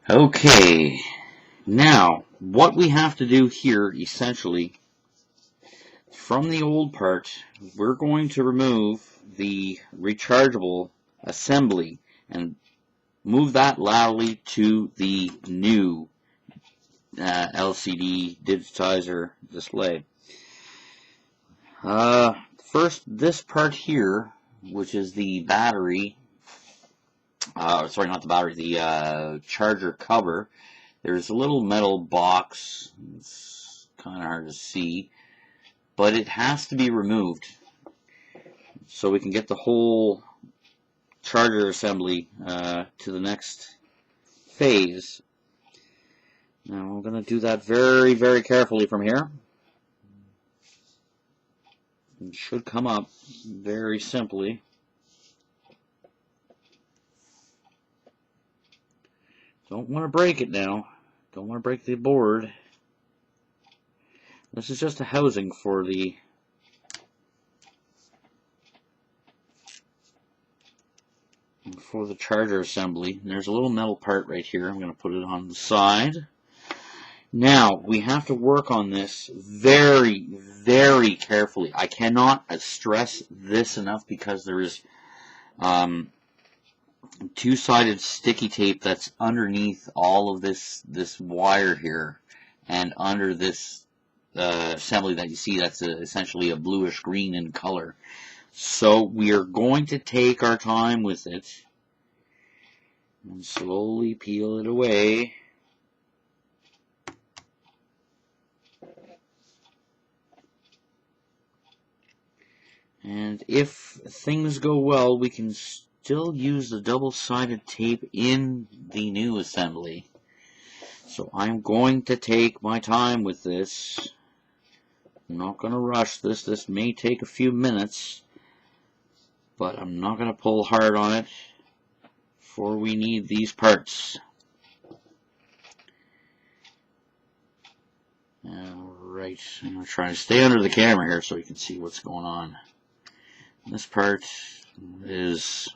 Okay, now what we have to do here essentially from the old part, we're going to remove the rechargeable assembly and move that laterally to the new LCD digitizer display. First, this part here, which is the battery, sorry, not the battery, the charger cover. There's a little metal box. It's kind of hard to see, but it has to be removed so we can get the whole charger assembly to the next phase. Now we're going to do that very, very carefully from here. It should come up very simply. Don't want to break it now. Don't want to break the board. This is just a housing for the charger assembly. And there's a little metal part right here. I'm going to put it on the side. Now, we have to work on this very, very carefully. I cannot stress this enough because there is two-sided sticky tape that's underneath all of this wire here, and under this assembly that you see, that's essentially a bluish green in color. So we are going to take our time with it and slowly peel it away. And if things go well, we can still use the double-sided tape in the new assembly. So I'm going to take my time with this. I'm not going to rush this. This may take a few minutes, but I'm not going to pull hard on it, for we need these parts. Alright, I'm going to try to stay under the camera here so you can see what's going on. This part is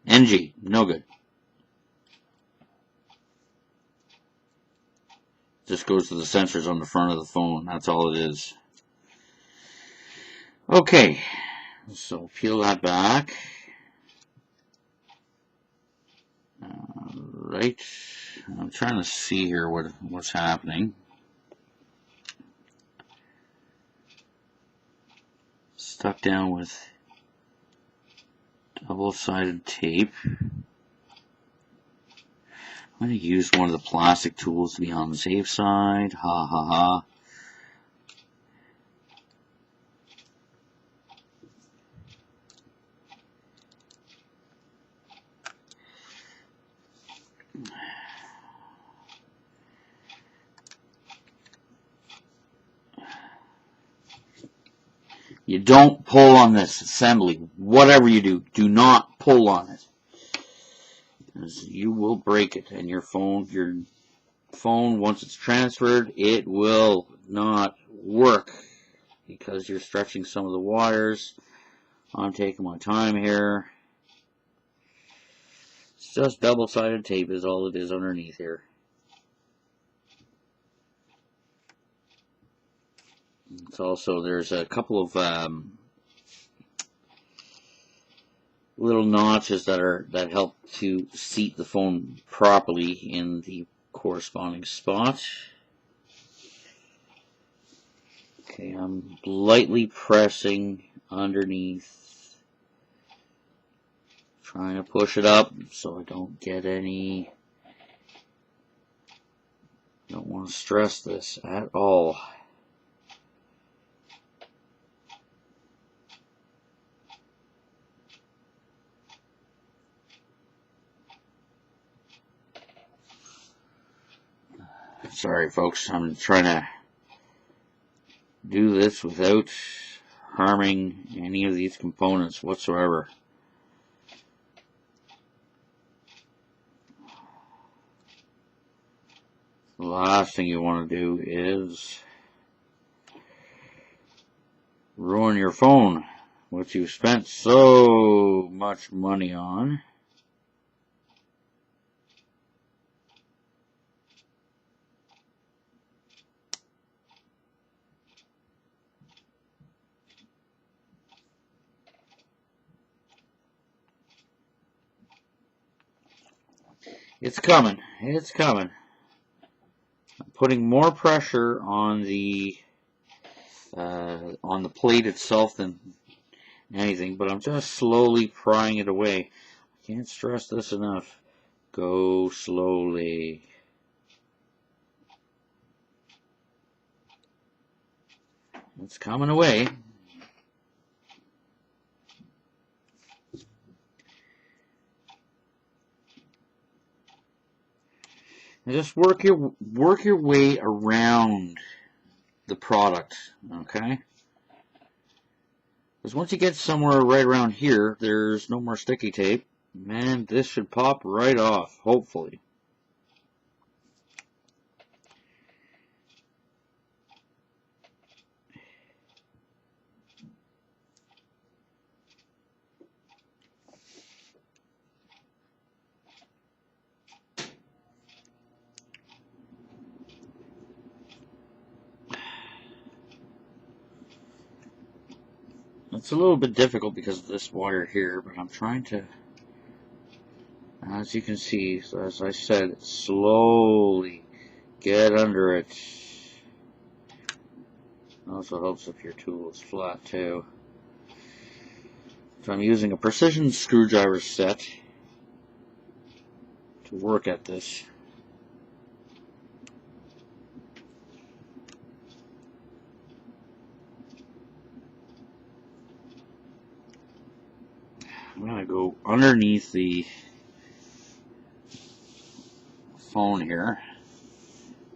NG, no good. Just goes to the sensors on the front of the phone, that's all it is. Okay, so peel that back. Alright, I'm trying to see here what's happening. Stuck down with double-sided tape. I'm going to use one of the plastic tools to be on the safe side. Ha ha ha. You don't pull on this assembly. Whatever you do, do not pull on it, because you will break it. And your phone, once it's transferred, it will not work because you're stretching some of the wires. I'm taking my time here. It's just double-sided tape is all it is underneath here. It's also, there's a couple of little notches that help to seat the phone properly in the corresponding spot. Okay, I'm lightly pressing underneath, trying to push it up so I don't get any, don't want to stress this at all. Sorry folks, I'm trying to do this without harming any of these components whatsoever. The last thing you want to do is ruin your phone, which you've spent so much money on. It's coming. It's coming. I'm putting more pressure on the plate itself than anything, but I'm just slowly prying it away. I can't stress this enough. Go slowly. It's coming away. And just work your way around the product, okay? Because once you get somewhere right around here, there's no more sticky tape. Man, this should pop right off, hopefully. It's a little bit difficult because of this wire here, but I'm trying to, as you can see, so as I said, slowly get under it. Also helps if your tool is flat too. So I'm using a precision screwdriver set to work at this. I'm going to go underneath the phone here.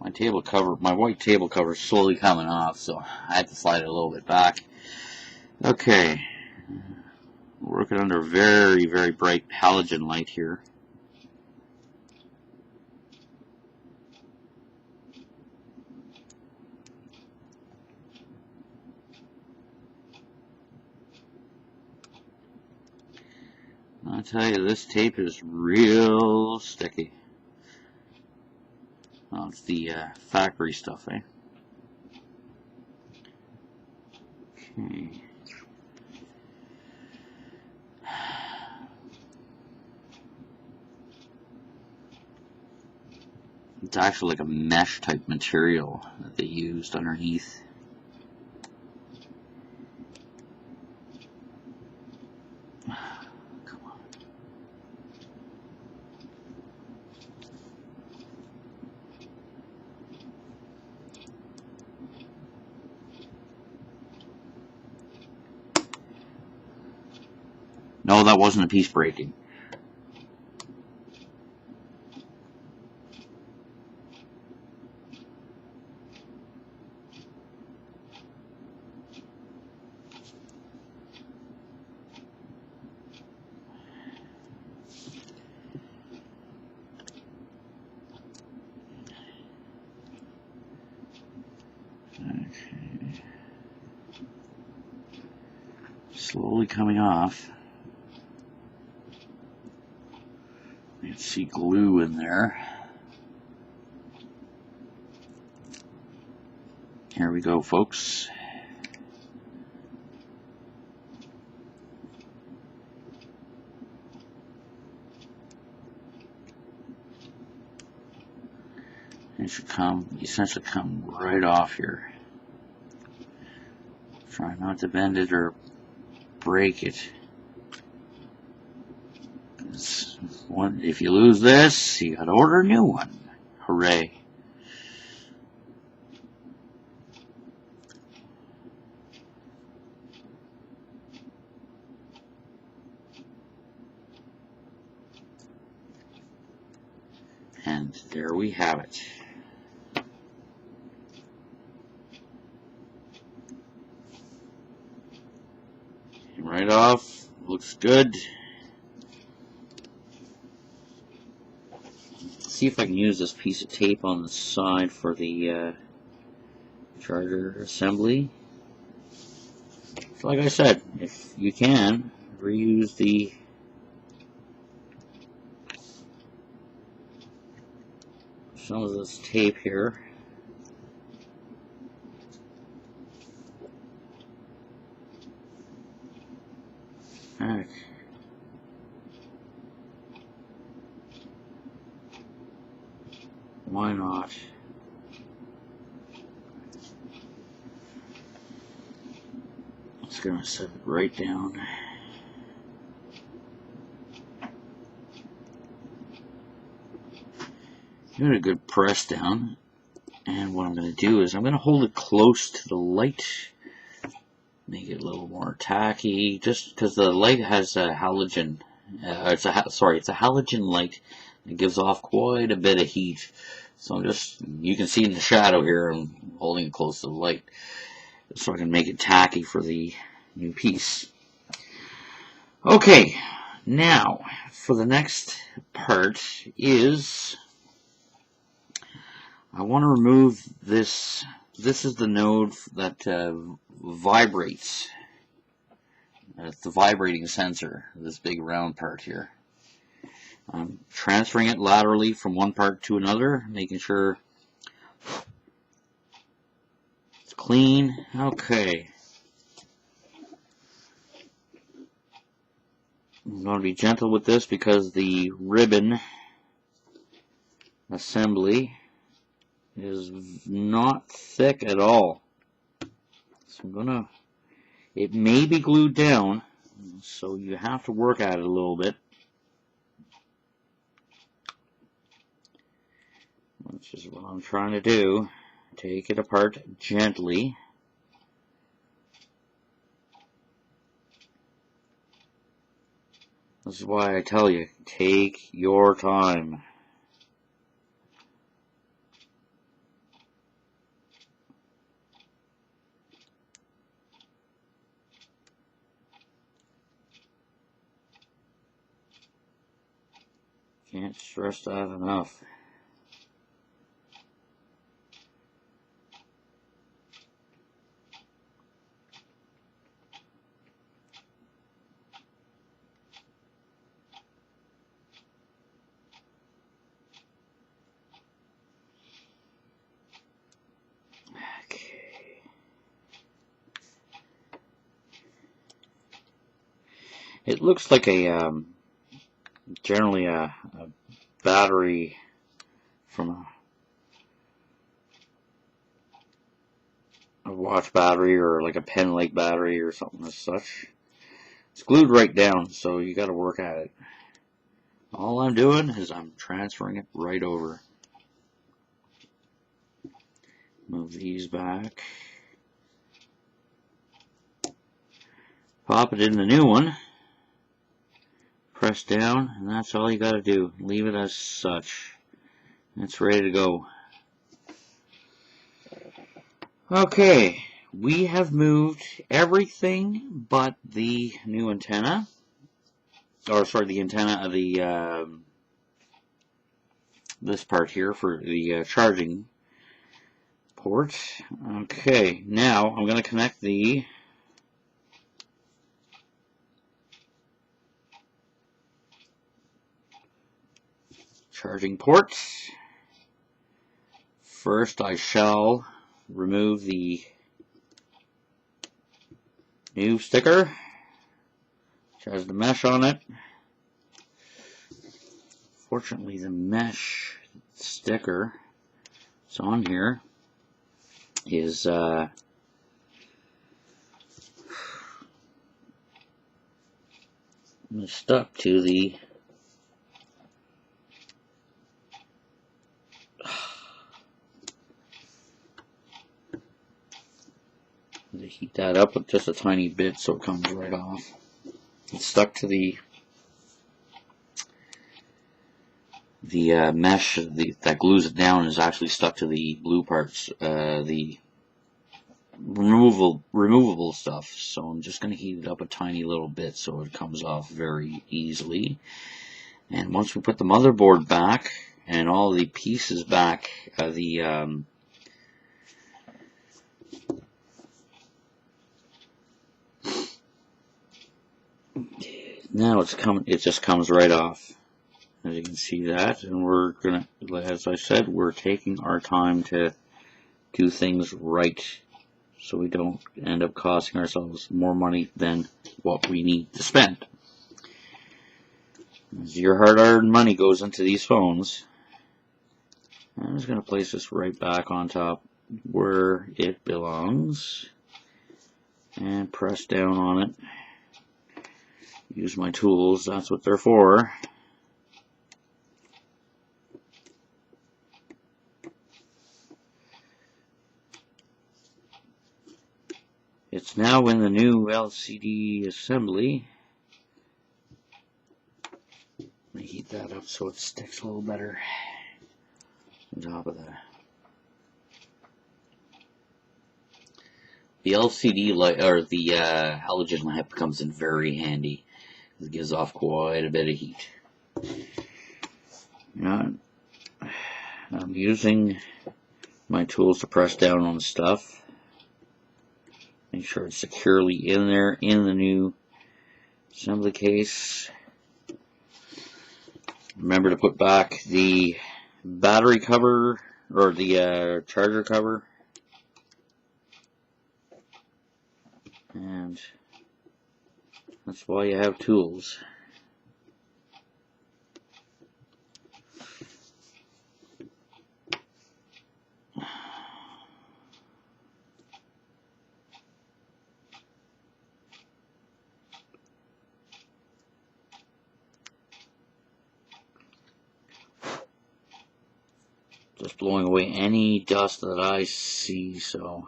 My table cover, my white table cover is slowly coming off, so I had to slide it a little bit back. Okay. Working under very, very bright halogen light here. I'll tell you, this tape is real sticky. Well, it's the factory stuff, eh? Okay. It's actually like a mesh type material that they used underneath. Come on. No, that wasn't a piece breaking. Okay. Slowly coming off. You can see glue in there. Here we go, folks. It should essentially come right off here. Try not to bend it or break it. If you lose this, you gotta order a new one. Hooray. And there we have it. Right off, looks good. See if I can use this piece of tape on the side for the charger assembly. So like I said, if you can, reuse some of this tape here. Alright. Why not? Just gonna set it right down. Give it a good press down. And what I'm going to do is I'm going to hold it close to the light. Make it a little more tacky, just because the light has a halogen. It's a halogen light. It gives off quite a bit of heat. So you can see in the shadow here, I'm holding it close to the light, so I can make it tacky for the new piece. Okay, now for the next part is I want to remove this. This is the node that vibrates. It's the vibrating sensor, this big round part here. I'm transferring it laterally from one part to another, making sure it's clean. Okay. I'm going to be gentle with this because the ribbon assembly is not thick at all. So it may be glued down, so you have to work at it a little bit. Which is what I'm trying to do. Take it apart gently. This is why I tell you, take your time. Can't stress that enough. It looks like generally a battery from a watch battery or like a pen-like battery or something as such. It's glued right down, so you got to work at it. All I'm doing is I'm transferring it right over. Move these back. Pop it in the new one. Press down, and that's all you got to do. Leave it as such. It's ready to go. Okay, we have moved everything but the new antenna. Or sorry, the antenna of the this part here for the charging port. Okay, now I'm going to connect the charging ports. First, I shall remove the new sticker, which has the mesh on it. Fortunately, the mesh sticker that's on here is stuck to the heat that up with just a tiny bit so it comes right off. It's stuck to the mesh that glues it down is actually stuck to the blue parts, the removable stuff. So I'm just going to heat it up a tiny little bit so it comes off very easily. And once we put the motherboard back and all the pieces back, now it just comes right off, as you can see that. And we're gonna, as I said, we're taking our time to do things right, so we don't end up costing ourselves more money than what we need to spend. As your hard-earned money goes into these phones, I'm just going to place this right back on top where it belongs and press down on it. Use my tools, that's what they're for. It's now in the new LCD assembly. Let me heat that up so it sticks a little better on top of that. The LCD light, or the halogen lamp, comes in very handy. It gives off quite a bit of heat. Now, I'm using my tools to press down on stuff. Make sure it's securely in there in the new assembly case. Remember to put back the battery cover, or the charger cover. And that's why you have tools. Just blowing away any dust that I see, so.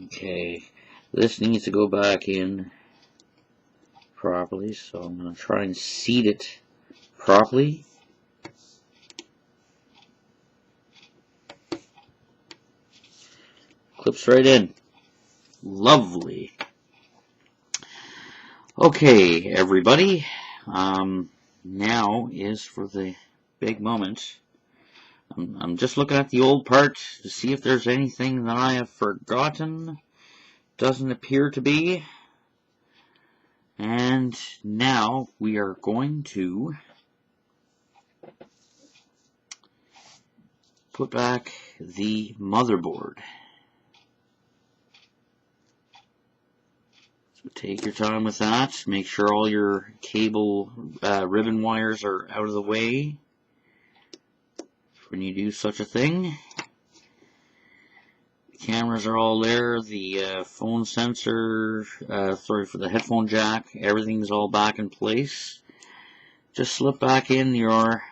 Okay, this needs to go back in properly, so I'm going to try and seat it properly. Clips right in. Lovely. Okay, everybody. Now is for the big moment. I'm just looking at the old part to see if there's anything that I have forgotten. Doesn't appear to be. And now we are going to put back the motherboard. So take your time with that. Make sure all your cable ribbon wires are out of the way when you do such a thing. The cameras are all there. The phone sensor, for the headphone jack, everything's all back in place. Just slip back in your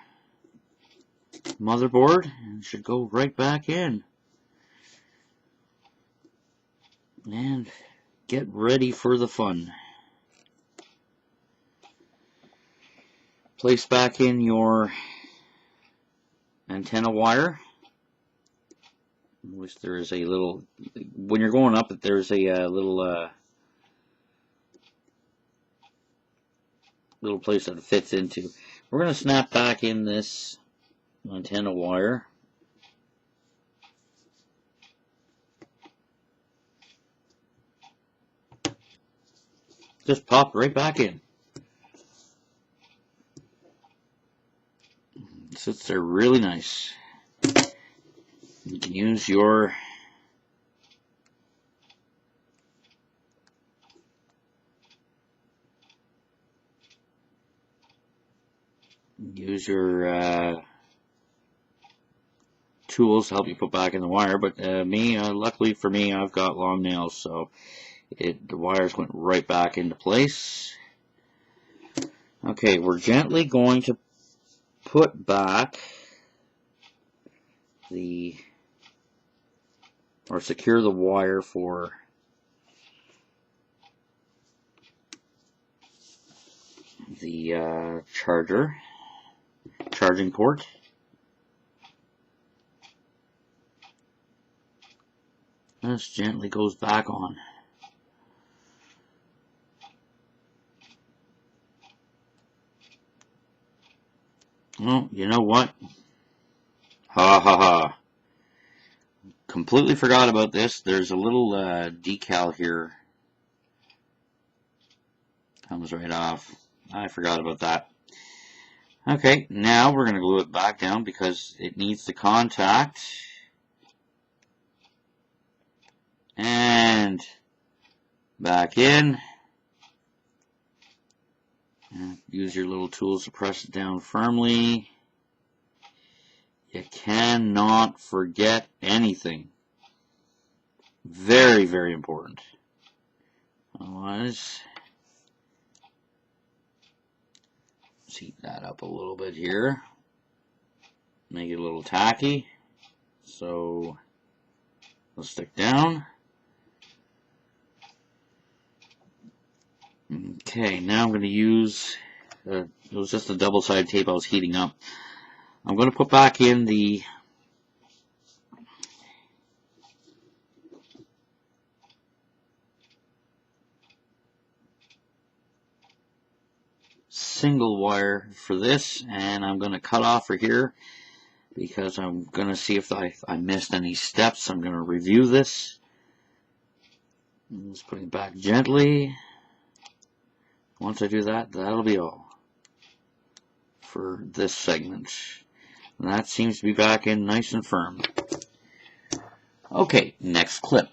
motherboard and it should go right back in. And get ready for the fun. Place back in your antenna wire, which there is a little, when you're going up, there's a little place that it fits into. We're going to snap back in this antenna wire. Just pop right back in. It sits there really nice. You can use your tools to help you put back in the wire, but luckily for me, I've got long nails, so the wires went right back into place. Okay, we're gently going to put back or secure the wire for the charging port. This gently goes back on. Well, you know what? Ha ha ha. Completely forgot about this. There's a little decal here. Comes right off. I forgot about that. Okay, now we're going to glue it back down because it needs to contact. And back in. And use your little tools to press it down firmly. You cannot forget anything. Very, very important. Otherwise, let's heat that up a little bit here. Make it a little tacky. So, let's stick down. Okay, now I'm going to use, it was just a double-sided tape I was heating up. I'm going to put back in the single wire for this, and I'm going to cut off for here because I'm going to see if I missed any steps. I'm going to review this. Just putting it back gently. Once I do that, that'll be all for this segment. And that seems to be back in nice and firm. Okay, next clip.